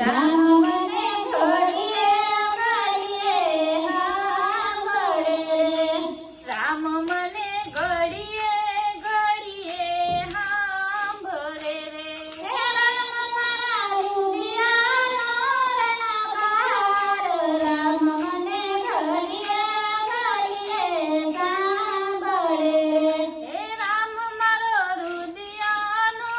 રામ મને ઘડીએ ઘડીએ સાંભળે રે. રામ મને ઘડીએ ઘડીએ સાંભળે રે. હે રામ મારા રુદિયાનો રણકાર, રામ મને ઘડીએ ઘડીએ સાંભળે રે. હે રામ મારો રુદિયાનો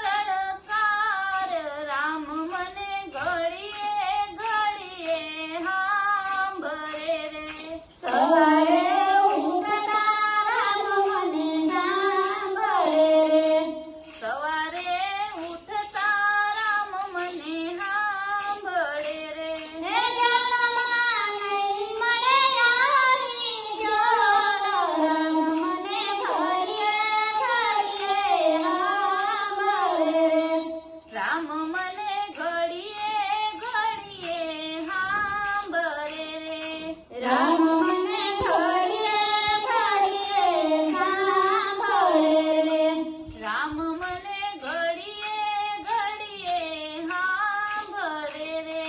રણકાર, રામ મને ઘડીએ ઘડીએ સાંભળે રે. સવારે ઉઠતા રામ મને સાંભળે રે. સવારે ઉઠતા રામ મને સાંભળે રે. હે જગમાં નહીં મળે યારી જોડ, રામ મને ઘડીએ ઘડીએ સાંભળે રે. રામ મને ઘડીએ ઘડીએ સાંભળે રે. રામ મને ઘડીએ ઘડીએ સાંભળે રે. રામ મને ઘડીએ ઘડીએ સાંભળે રે.